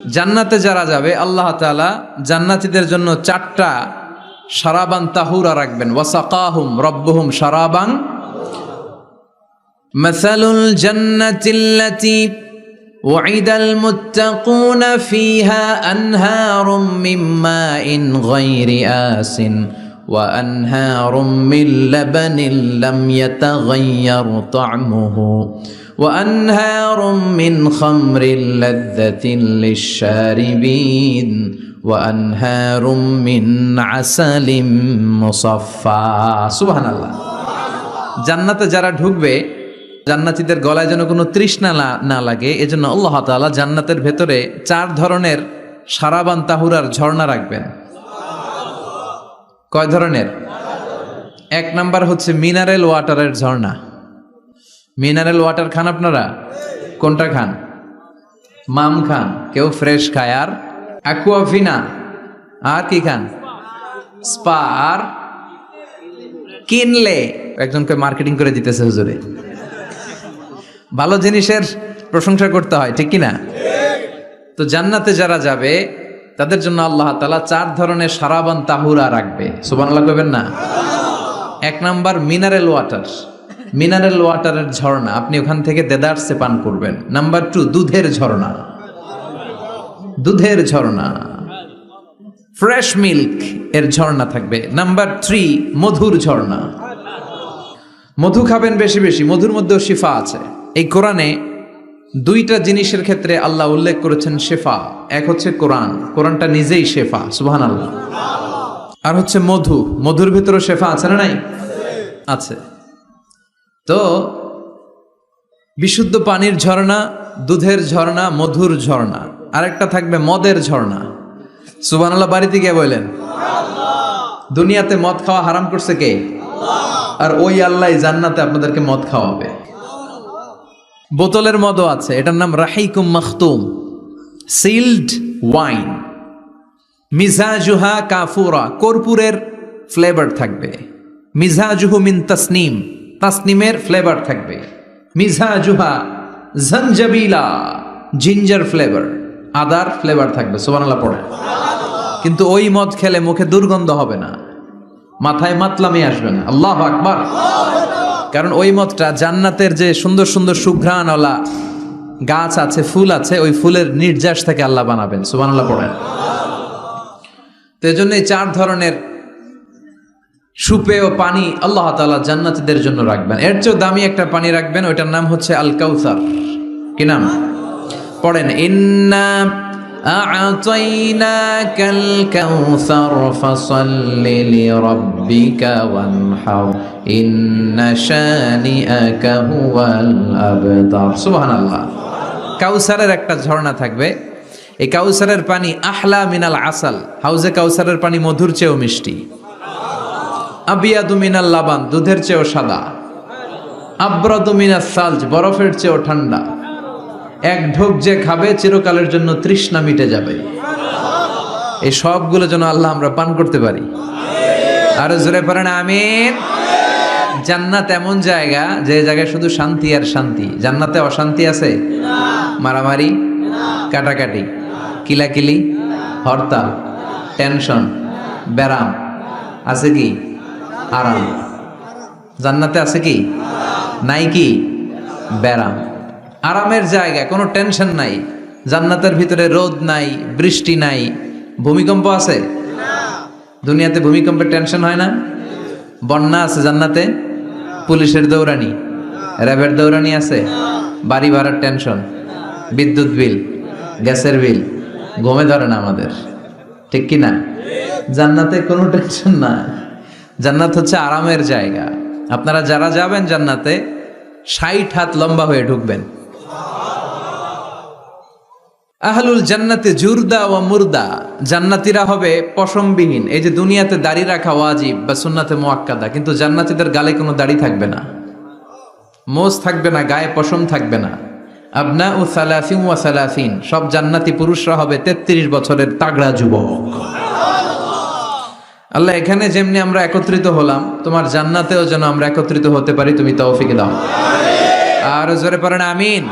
জান্নাতে যারা যাবে আল্লাহ তাআলা জান্নাতীদের জন্য চারটা শারাবান তাহুরা রাখবেন। ওয়াসাকাহুম রব্বুহুম শারাবান মাসালুল জান্নাতিল্লাতী ওয়াইদাল মুত্তাকুনা ফিহা আনহারুম মিন মাইন গায়রি আসিন ওয়া আনহারুম মিন লাবানিন লাম ইয়াতাগায়্যার তা'মুহু وأنهار من خمر لذة للشاربين وأنهار من عسل مصفى سبحان الله জান্নাতে যারা ঢুকবে জান্নাতীদের গলায় যেন কোনো তৃষ্ণা না লাগে এজন্য আল্লাহ তাআলা জান্নাতের ভেতরে চার ধরনের শারাবান তাহুরার ঝর্ণা রাখবেন। কয় ধরনের? এক নাম্বার হচ্ছে মিনারেল ওয়াটারের ঝর্ণা। মিনারেল ওয়াটার খান আপনারা? কোনটা খান? মাম খান, কেউ ফ্রেশ খায়, আর অ্যাকুয়াফিনা, আর কি খান? স্পা, আর কিনলে একজনকে মার্কেটিং করে দিতেছে হুজুরে। ভালো জিনিসের প্রশংসা করতে হয়, ঠিক কিনা? তো জান্নাতে যারা যাবে তাদের জন্য আল্লাহ তাআলা চার ধরনের শারাবান তাহুরা রাখবে। সুবহানাল্লাহ কইবেন না? এক নাম্বার মিনারেল ওয়াটার, মিনারেল ওয়াটারের ঝর্ণা, আপনি ওখান থেকে দেদারসে পান করবেন। নাম্বার 2 দুধের ঝর্ণা, দুধের ঝর্ণা, ফ্রেশ মিল্ক এর ঝর্ণা থাকবে। নাম্বার 3 মধুর ঝর্ণা, মধু খাবেন বেশি বেশি, মধুর মধ্যেও শিফা আছে। এই কোরআনে দুইটা জিনিসের ক্ষেত্রে আল্লাহ উল্লেখ করেছেন শেফা। এক হচ্ছে কোরআন, কোরআনটা নিজেই শেফা, সুবহানাল্লাহ। আর হচ্ছে মধু, মধুর ভিতরে শেফা আছে না নাই? আছে। তো বিশুদ্ধ পানির ঝর্ণা, দুধের ঝর্ণা, মধুর ঝর্ণা, আরেকটা থাকবে মদের ঝর্ণা। সুবহানাল্লাহ বাড়িতে গিয়ে বললেন, দুনিয়াতে মদ খাওয়া হারাম করছে কে? আর ওই আল্লাহ জান্নাতে আপনাদেরকে মদ খাওয়াবে। বোতলের মদও আছে, এটার নাম রাহিকুম মাখতুম, সিলড ওয়াইন। মিজাজুহা কাফুরা, কর্পূরের ফ্লেভার থাকবে। মিজাজুহু মিন তাসনিম, তাসনিমের ফ্লেভার থাকবে। মিজাজুহা জনজাবিলা, জিঞ্জার ফ্লেভার, আদার ফ্লেভার থাকবে। সুবহানাল্লাহ পড়ে। কিন্তু ওই মদ খেলে মুখে দুর্গন্ধ হবে না, মাথায় মাতলামি আসবে না। আল্লাহু আকবার। কারণ ওই মদটা জান্নাতের যে সুন্দর সুন্দর সুঘ্রাণওয়ালা গাছ আছে, ফুল আছে, ওই ফুলের নির্যাস থেকে আল্লাহ বানাবেন। সুবহানাল্লাহ পড়েন। তো এই জন্য এই চার ধরনের সুপেয় পানি আল্লাহ তাআলা জান্নাতীদের জন্য রাখবেন। এর চেয়েও দামি একটা পানি রাখবেন, ওইটার নাম হচ্ছে আল কাউসার। কি নাম? পড়েন, ইন্না আ'তাইনাকাল কাউসার ফাসাল্লি লিরাব্বিকা ওয়ানহার ইন্না শানিআকা হুয়াল আবতার। সুবহানাল্লাহ। কাউসারের একটা ঝর্ণা থাকবে। এই কাউসারের পানি আহলা মিনাল আসাল, হাউজে কাউসারের পানি মধুর চেয়েও মিষ্টি। আবিয়াদু মিনাল লাবান, দুধের চেয়েও সাদা। আবরাদু মিনাস সালজ, বরফের চেয়েও ঠান্ডা। এক ঢোক যে খাবে চিরকালের জন্য তৃষ্ণা মিটে যাবে। এই সবগুলো যেন আল্লাহ আমরা পান করতে পারি। আরো জোরে পড়েন আমিন। জান্নাত এমন জায়গা যে জায়গায় শুধু শান্তি আর শান্তি। জান্নাতে অশান্তি আছে? মারামারি, কাটাকাটি, কিলাকিলি, হরতাল, টেনশন, ব্যারাম আছে কি? আরাম। জান্নাতে আছে কি? নাই কি? ব্যারাম। আরামের জায়গা, কোনো টেনশন নাই। জান্নাতের ভিতরে রোদ নাই, বৃষ্টি নাই, ভূমিকম্প আছে? দুনিয়াতে ভূমিকম্পের টেনশন হয় না? বন্যা আছে জান্নাতে? পুলিশের দৌড়ানি, র্যাবের দৌড়ানি আছে? বাড়ি ভাড়ার টেনশন, বিদ্যুৎ বিল, গ্যাসের বিল, ঘুমে ধরে না আমাদের, ঠিক কি না? জান্নাতে কোনো টেনশন না। জান্নাত হচ্ছে আরামের জায়গা। আপনারা যারা যাবেন জান্নাতে 60 হাত লম্বা হয়ে ঢুকবেন। আহলুল জান্নাতে জুরদা ওয়া মুরদা, জান্নাতীরা হবে পশমবিহীন। এই যে দুনিয়াতে দাড়ি রাখা ওয়াজিব বা সুন্নাতে মুআক্কাদা, কিন্তু জান্নাতীদের গালে কোনো দাড়ি থাকবে না, মোজ থাকবে না, গায়ে পশম থাকবে না। আবনাউ সালাসিন ওয়া সালাসিন, সব জান্নাতি পুরুষরা হবে 33 বছরের তাগড়া যুবক। আল্লাহ এখানে যেমনি আমরা একত্রিত হলাম, তোমার জান্নাতেও যেন আমরা একত্রিত হতে পারি, তুমি তৌফিক দাও। আর জোরে পড়েন আমিন।